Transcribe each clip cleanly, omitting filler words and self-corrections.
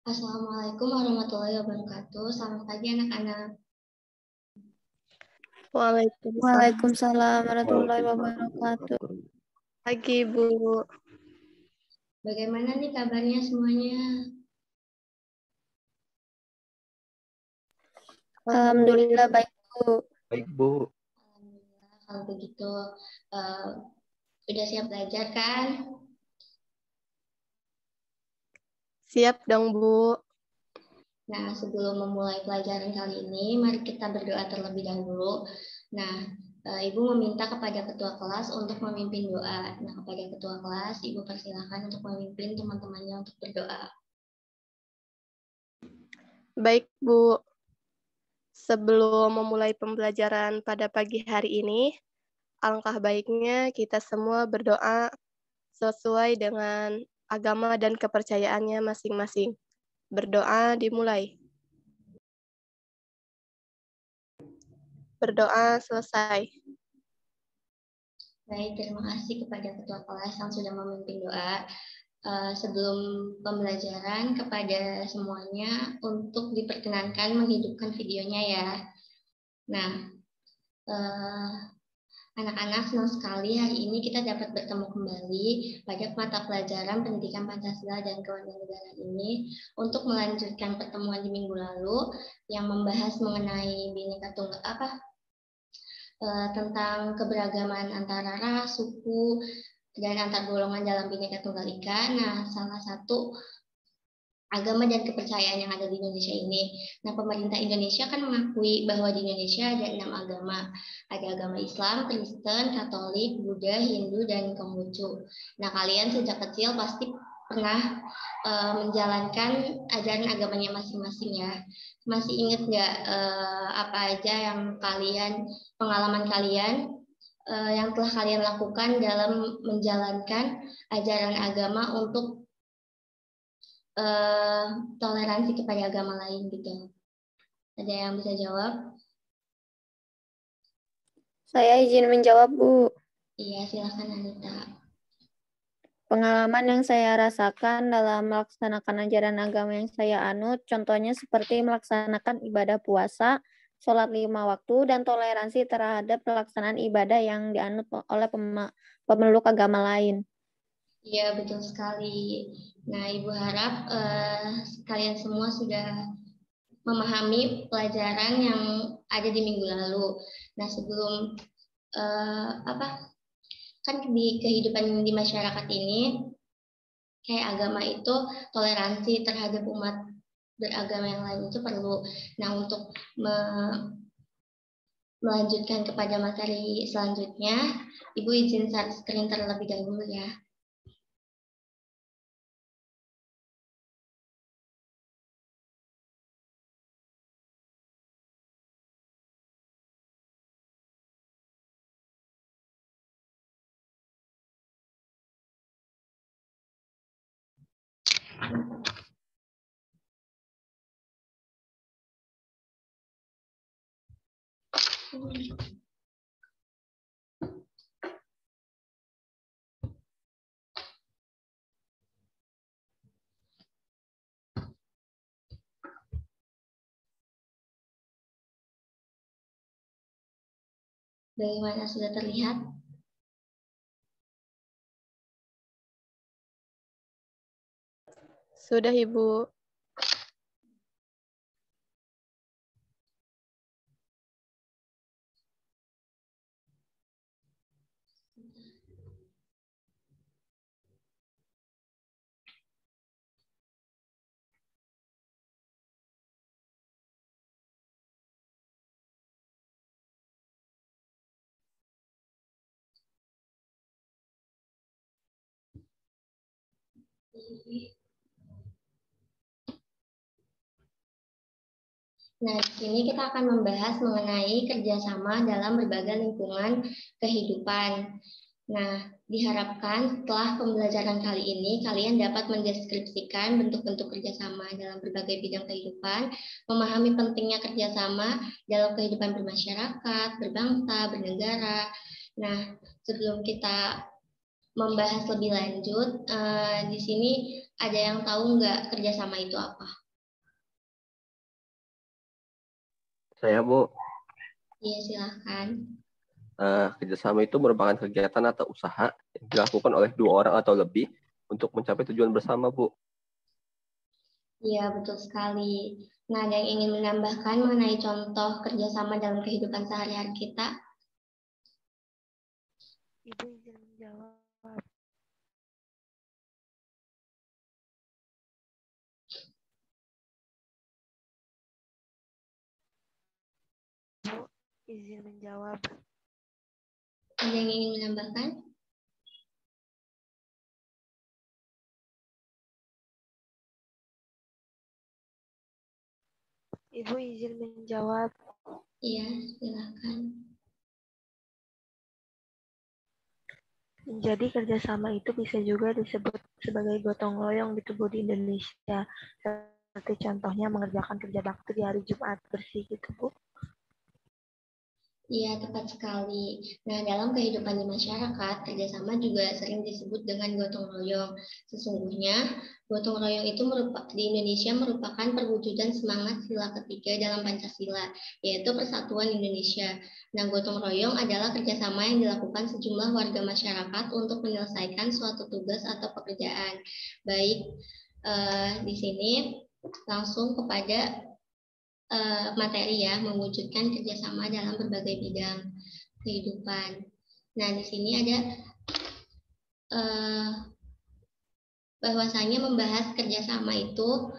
Assalamualaikum warahmatullahi wabarakatuh. Selamat pagi anak-anak. Waalaikumsalam warahmatullahi wabarakatuh. Pagi, Bu. Bagaimana nih kabarnya semuanya? Alhamdulillah baik, Bu. Baik, Bu. Alhamdulillah, kalau begitu udah siap belajar kan? Siap dong, Bu. Nah, sebelum memulai pelajaran kali ini, mari kita berdoa terlebih dahulu. Nah, Ibu meminta kepada ketua kelas untuk memimpin doa. Nah, kepada ketua kelas, Ibu persilakan untuk memimpin teman-temannya untuk berdoa. Baik, Bu. Sebelum memulai pembelajaran pada pagi hari ini, alangkah baiknya kita semua berdoa sesuai dengan agama dan kepercayaannya masing-masing. Berdoa dimulai. Berdoa selesai. Baik, terima kasih kepada ketua kelas yang sudah memimpin doa. Sebelum pembelajaran kepada semuanya untuk diperkenankan menghidupkan videonya ya. Nah, anak-anak senang sekali hari ini kita dapat bertemu kembali pada mata pelajaran Pendidikan Pancasila dan Kewarganegaraan ini untuk melanjutkan pertemuan di minggu lalu yang membahas mengenai Bhinneka Tunggal tentang keberagaman antara ras, suku, dan antar golongan dalam Bhinneka Tunggal Ika. Nah, salah satu agama dan kepercayaan yang ada di Indonesia ini. Nah, pemerintah Indonesia kan mengakui bahwa di Indonesia ada 6 agama. Ada agama Islam, Kristen, Katolik, Buddha, Hindu, dan Konghucu. Nah, kalian sejak kecil pasti pernah menjalankan ajaran agamanya masing-masing ya. Masih ingat nggak apa aja yang pengalaman kalian yang telah kalian lakukan dalam menjalankan ajaran agama untuk toleransi kepada agama lain gitu. Ada yang bisa jawab? Saya izin menjawab, Bu. Iya, silakan Anita. Pengalaman yang saya rasakan dalam melaksanakan ajaran agama yang saya anut, contohnya seperti melaksanakan ibadah puasa, sholat 5 waktu, dan toleransi terhadap pelaksanaan ibadah yang dianut oleh pemeluk agama lain. Iya, betul sekali. Nah, Ibu harap kalian semua sudah memahami pelajaran yang ada di minggu lalu. Nah, sebelum kan di kehidupan di masyarakat ini, kayak agama itu toleransi terhadap umat beragama yang lain itu perlu. Nah, untuk melanjutkan kepada materi selanjutnya, Ibu izin share screen terlebih dahulu ya. Bagaimana, sudah terlihat? Sudah, Ibu. Nah, di sini kita akan membahas mengenai kerjasama dalam berbagai lingkungan kehidupan. Nah, diharapkan setelah pembelajaran kali ini, kalian dapat mendeskripsikan bentuk-bentuk kerjasama dalam berbagai bidang kehidupan, memahami pentingnya kerjasama dalam kehidupan bermasyarakat, berbangsa, bernegara. Nah, sebelum kita membahas lebih lanjut, di sini Ada yang tahu nggak kerjasama itu apa? Saya, Bu. Iya, silahkan. Kerjasama itu merupakan kegiatan atau usaha yang dilakukan oleh 2 orang atau lebih untuk mencapai tujuan bersama, Bu. Iya, betul sekali. Nah, ada yang ingin menambahkan mengenai contoh kerjasama dalam kehidupan sehari-hari kita? Ibu izin menjawab. Bu, izin menjawab. Ada yang ingin menambahkan? Ibu izin menjawab. Iya, silakan. Jadi kerjasama itu bisa juga disebut sebagai gotong royong di tubuh di Indonesia. Seperti contohnya mengerjakan kerja bakti di hari Jumat bersih gitu, Bu. Iya, tepat sekali. Nah, dalam kehidupan di masyarakat, kerjasama juga sering disebut dengan gotong royong. Sesungguhnya, gotong royong itu di Indonesia merupakan perwujudan semangat sila ketiga dalam Pancasila, yaitu Persatuan Indonesia. Nah, gotong royong adalah kerjasama yang dilakukan sejumlah warga masyarakat untuk menyelesaikan suatu tugas atau pekerjaan. Baik, di sini langsung kepada materi ya, mewujudkan kerjasama dalam berbagai bidang kehidupan. Nah, di sini ada bahwasanya membahas kerjasama itu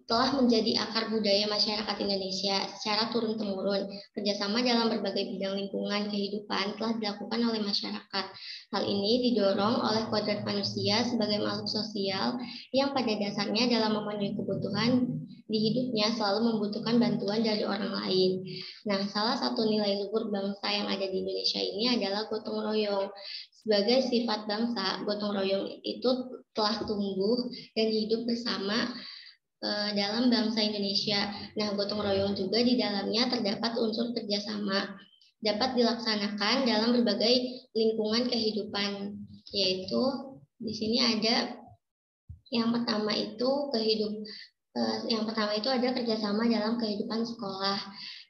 telah menjadi akar budaya masyarakat Indonesia secara turun-temurun. Kerjasama dalam berbagai bidang lingkungan kehidupan telah dilakukan oleh masyarakat. Hal ini didorong oleh kodrat manusia sebagai makhluk sosial yang pada dasarnya dalam memenuhi kebutuhan di hidupnya selalu membutuhkan bantuan dari orang lain. Nah, salah satu nilai luhur bangsa yang ada di Indonesia ini adalah gotong royong. Sebagai sifat bangsa, gotong royong itu telah tumbuh dan hidup bersama dalam bangsa Indonesia. Nah, gotong royong juga di dalamnya terdapat unsur kerjasama dapat dilaksanakan dalam berbagai lingkungan kehidupan, yaitu di sini ada yang pertama itu ada kerjasama dalam kehidupan sekolah,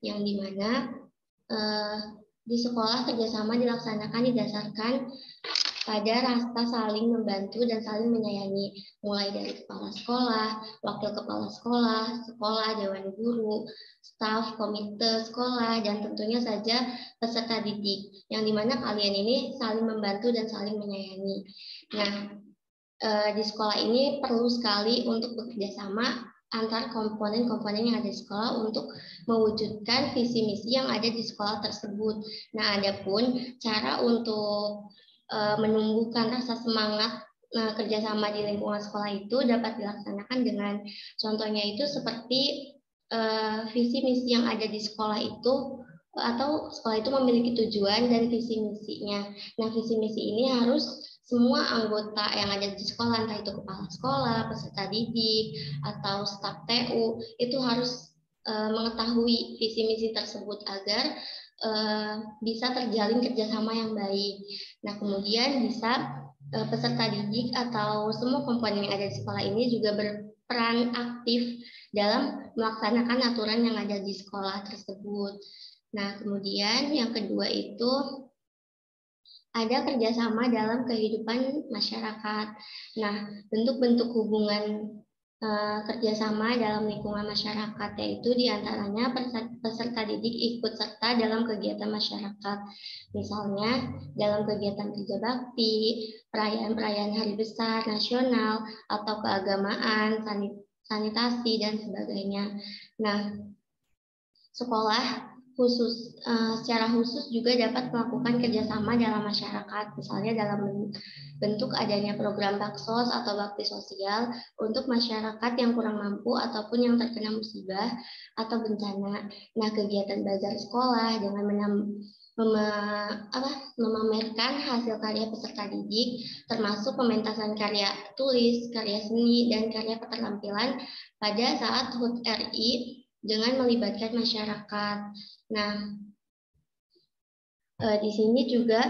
yang dimana di sekolah kerjasama dilaksanakan didasarkan pada rasa saling membantu dan saling menyayangi, mulai dari kepala sekolah, wakil kepala sekolah, dewan guru, staf, komite sekolah, dan tentunya saja peserta didik, yang dimana kalian ini saling membantu dan saling menyayangi. Nah, di sekolah ini perlu sekali untuk bekerja sama antar komponen-komponen yang ada di sekolah untuk mewujudkan visi misi yang ada di sekolah tersebut. Nah, adapun cara untuk menumbuhkan rasa semangat kerjasama di lingkungan sekolah itu dapat dilaksanakan dengan contohnya itu seperti visi misi yang ada di sekolah itu atau sekolah itu memiliki tujuan dan visi misinya. Nah, visi misi ini harus semua anggota yang ada di sekolah, entah itu kepala sekolah, peserta didik, atau staf TU, itu harus mengetahui visi misi tersebut agar bisa terjalin kerjasama yang baik. Nah, kemudian bisa peserta didik atau semua komponen yang ada di sekolah ini juga berperan aktif dalam melaksanakan aturan yang ada di sekolah tersebut. Nah, kemudian yang kedua itu ada kerjasama dalam kehidupan masyarakat. Nah, bentuk-bentuk hubungan kerjasama dalam lingkungan masyarakat yaitu diantaranya peserta didik ikut serta dalam kegiatan masyarakat, misalnya dalam kegiatan kerja bakti, perayaan-perayaan hari besar nasional atau keagamaan, sanitasi dan sebagainya. Nah, sekolah secara khusus juga dapat melakukan kerjasama dalam masyarakat, misalnya dalam bentuk adanya program baksos atau bakti sosial untuk masyarakat yang kurang mampu ataupun yang terkena musibah atau bencana. Nah, kegiatan bazar sekolah dengan memamerkan hasil karya peserta didik, termasuk pementasan karya tulis, karya seni, dan karya keterampilan pada saat HUT RI dengan melibatkan masyarakat. Nah, di sini juga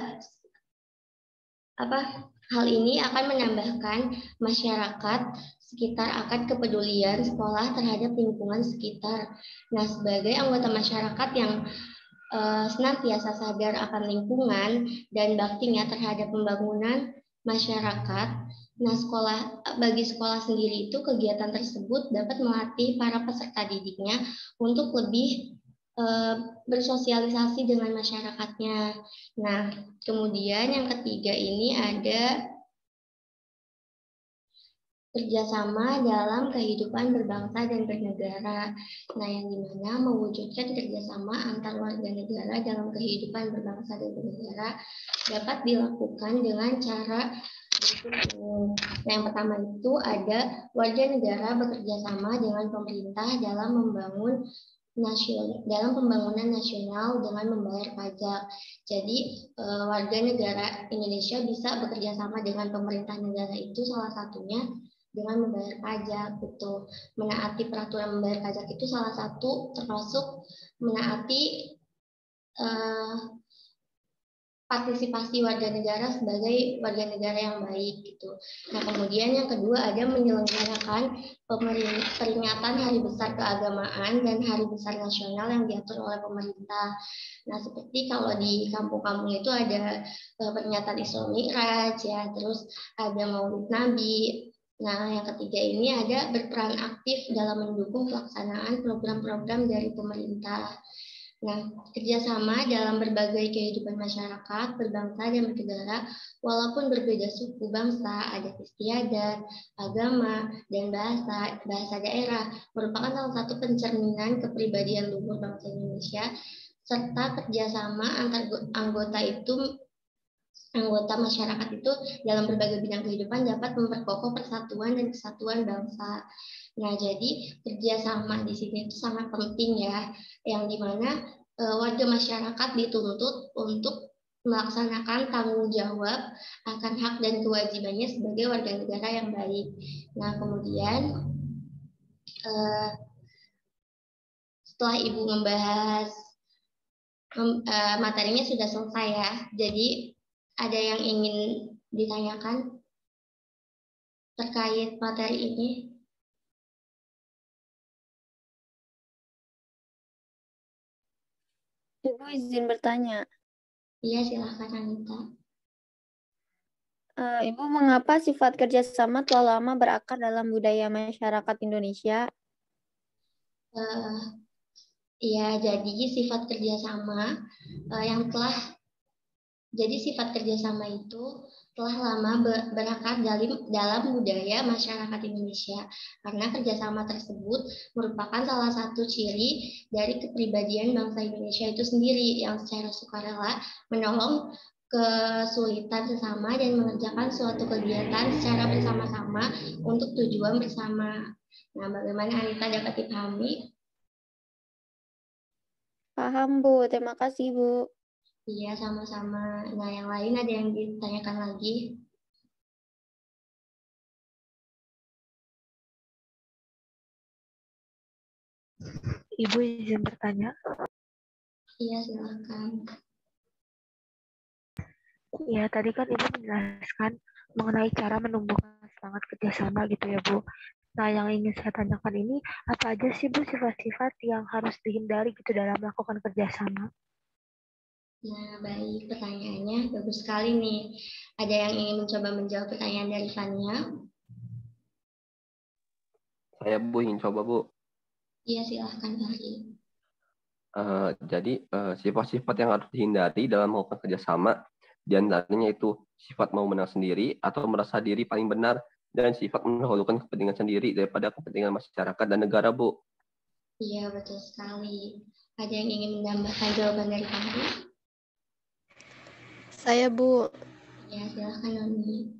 Hal ini akan menambahkan masyarakat sekitar akan kepedulian sekolah terhadap lingkungan sekitar. Nah, sebagai anggota masyarakat yang senantiasa sadar akan lingkungan dan baktinya terhadap pembangunan masyarakat. Nah, bagi sekolah sendiri itu kegiatan tersebut dapat melatih para peserta didiknya untuk lebih bersosialisasi dengan masyarakatnya. Nah, kemudian yang ketiga ini ada kerjasama dalam kehidupan berbangsa dan bernegara. Nah, yang dimana mewujudkan kerjasama antar warga negara dalam kehidupan berbangsa dan bernegara dapat dilakukan dengan cara berikut. Nah, yang pertama itu ada warga negara bekerja sama dengan pemerintah dalam pembangunan nasional dengan membayar pajak. Jadi warga negara Indonesia bisa bekerja sama dengan pemerintah negara itu salah satunya dengan membayar pajak gitu. Menaati peraturan membayar pajak itu salah satu termasuk menaati partisipasi warga negara sebagai warga negara yang baik gitu. Nah, kemudian yang kedua ada menyelenggarakan peringatan Hari Besar Keagamaan dan Hari Besar Nasional yang diatur oleh pemerintah. Nah, seperti kalau di kampung-kampung itu ada peringatan Isra Mi'raj ya, terus ada Maulid Nabi. Nah, yang ketiga ini ada berperan aktif dalam mendukung pelaksanaan program-program dari pemerintah. Nah, kerjasama dalam berbagai kehidupan masyarakat, berbangsa dan bernegara, walaupun berbeda suku bangsa, adat istiadat, agama, dan bahasa daerah, merupakan salah satu pencerminan kepribadian luhur bangsa Indonesia, serta kerjasama antar anggota masyarakat itu dalam berbagai bidang kehidupan dapat memperkokoh persatuan dan kesatuan bangsa. Nah, jadi kerjasama di sini itu sangat penting ya, yang dimana warga masyarakat dituntut untuk melaksanakan tanggung jawab akan hak dan kewajibannya sebagai warga negara yang baik. Nah, kemudian setelah Ibu membahas materinya sudah selesai ya, jadi ada yang ingin ditanyakan terkait materi ini? Ibu izin bertanya. Iya, silahkan Anita. Ibu, mengapa sifat kerjasama telah lama berakar dalam budaya masyarakat Indonesia? Iya, jadi sifat kerjasama sifat kerjasama itu telah lama berakar dalam budaya masyarakat Indonesia, karena kerjasama tersebut merupakan salah satu ciri dari kepribadian bangsa Indonesia itu sendiri yang secara sukarela menolong kesulitan sesama dan mengerjakan suatu kegiatan secara bersama-sama untuk tujuan bersama. Nah, bagaimana Anita dapat dipahami? Paham, Bu. Terima kasih, Bu. Iya, sama-sama. Nah, yang lain ada yang ditanyakan lagi? Ibu izin bertanya. Iya, silakan. Ya, tadi kan Ibu menjelaskan mengenai cara menumbuhkan semangat kerjasama gitu ya, Bu. Nah, yang ingin saya tanyakan ini, apa aja sih, Bu, sifat-sifat yang harus dihindari gitu dalam melakukan kerjasama? Nah, baik. Pertanyaannya bagus sekali nih. Ada yang ingin mencoba menjawab pertanyaan dari Fania? Saya Bu ingin coba Bu. Iya, silahkan Fahri. Jadi sifat-sifat yang harus dihindari dalam melakukan kerjasama, di antaranya itu sifat mau menang sendiri atau merasa diri paling benar, dan sifat mendahulukan kepentingan sendiri daripada kepentingan masyarakat dan negara, Bu. Iya, betul sekali. Ada yang ingin menambahkan jawaban dari Fahri? Saya, Bu. Ya, silahkan Noni.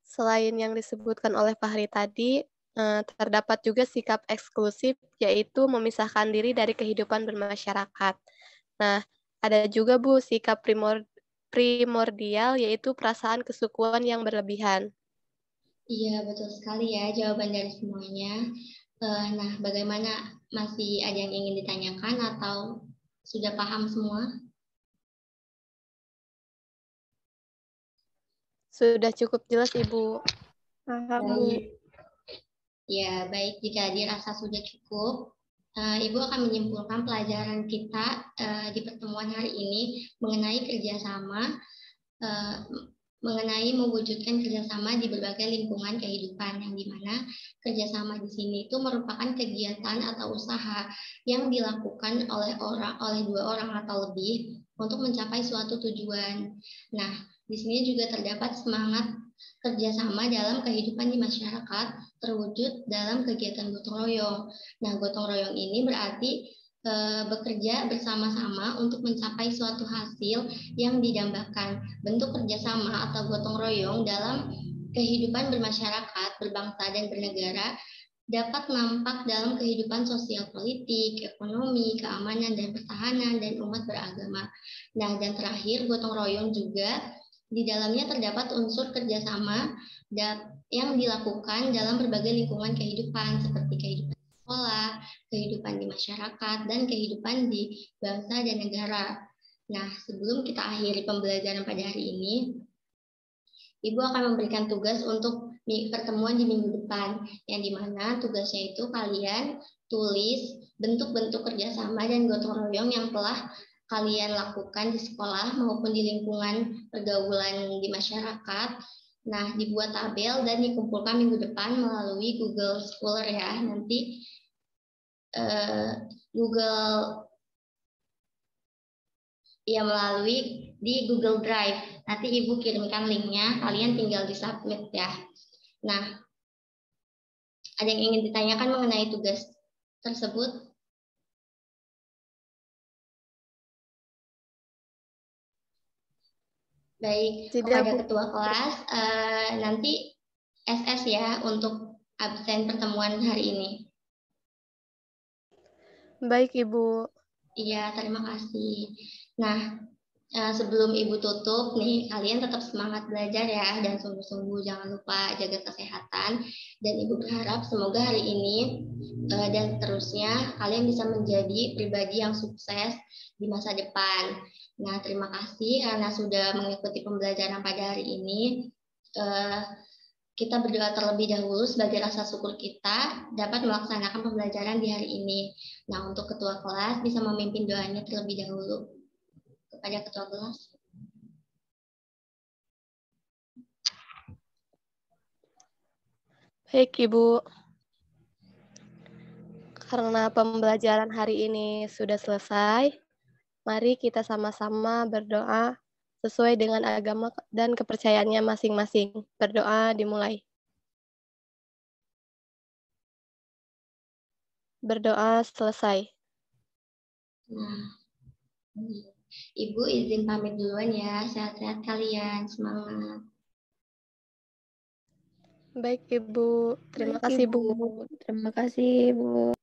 Selain yang disebutkan oleh Fahri tadi, terdapat juga sikap eksklusif, yaitu memisahkan diri dari kehidupan bermasyarakat. Nah, ada juga, Bu, sikap primordial, yaitu perasaan kesukuan yang berlebihan. Iya, betul sekali ya jawaban dari semuanya. Nah, bagaimana, masih ada yang ingin ditanyakan atau sudah paham semua? Sudah cukup jelas, Ibu. Paham, Bu. Baik. Ya, baik. Jika dirasa sudah cukup, Ibu akan menyimpulkan pelajaran kita di pertemuan hari ini mengenai kerjasama, mengenai mewujudkan kerjasama di berbagai lingkungan kehidupan, yang dimana kerjasama di sini itu merupakan kegiatan atau usaha yang dilakukan oleh dua orang atau lebih untuk mencapai suatu tujuan. Nah, di sini juga terdapat semangat kerjasama dalam kehidupan di masyarakat terwujud dalam kegiatan gotong royong. Nah, gotong royong ini berarti bekerja bersama-sama untuk mencapai suatu hasil yang didambakan. Bentuk kerjasama atau gotong royong dalam kehidupan bermasyarakat, berbangsa, dan bernegara dapat nampak dalam kehidupan sosial politik, ekonomi, keamanan, dan pertahanan, dan umat beragama. Nah, dan terakhir, gotong royong juga di dalamnya terdapat unsur kerjasama yang dilakukan dalam berbagai lingkungan kehidupan, seperti kehidupan sekolah, kehidupan di masyarakat, dan kehidupan di bangsa dan negara. Nah, sebelum kita akhiri pembelajaran pada hari ini, Ibu akan memberikan tugas untuk pertemuan di minggu depan, yang dimana tugasnya itu kalian tulis bentuk-bentuk kerjasama dan gotong royong yang telah kalian lakukan di sekolah maupun di lingkungan pergaulan di masyarakat. Nah, dibuat tabel dan dikumpulkan minggu depan melalui Google Scholar ya. Nanti melalui di Google Drive. Nanti Ibu kirimkan linknya, kalian tinggal di submit ya. Nah, ada yang ingin ditanyakan mengenai tugas tersebut? Baik, kepada ketua kelas, nanti SS ya untuk absen pertemuan hari ini. Baik, Ibu. Iya, terima kasih. Nah, sebelum Ibu tutup nih, kalian tetap semangat belajar ya, dan sungguh-sungguh jangan lupa jaga kesehatan. Dan Ibu berharap semoga hari ini dan seterusnya kalian bisa menjadi pribadi yang sukses di masa depan. Nah, terima kasih karena sudah mengikuti pembelajaran pada hari ini. Kita berdoa terlebih dahulu sebagai rasa syukur kita dapat melaksanakan pembelajaran di hari ini. Nah, untuk ketua kelas bisa memimpin doanya terlebih dahulu. Kepada ketua kelas. Baik, Ibu. Karena pembelajaran hari ini sudah selesai, mari kita sama-sama berdoa sesuai dengan agama dan kepercayaannya masing-masing. Berdoa dimulai. Berdoa selesai. Nah, Ibu izin pamit duluan ya. Sehat-sehat kalian. Semangat. Baik, Ibu. Terima kasih, Bu. Terima kasih, Bu.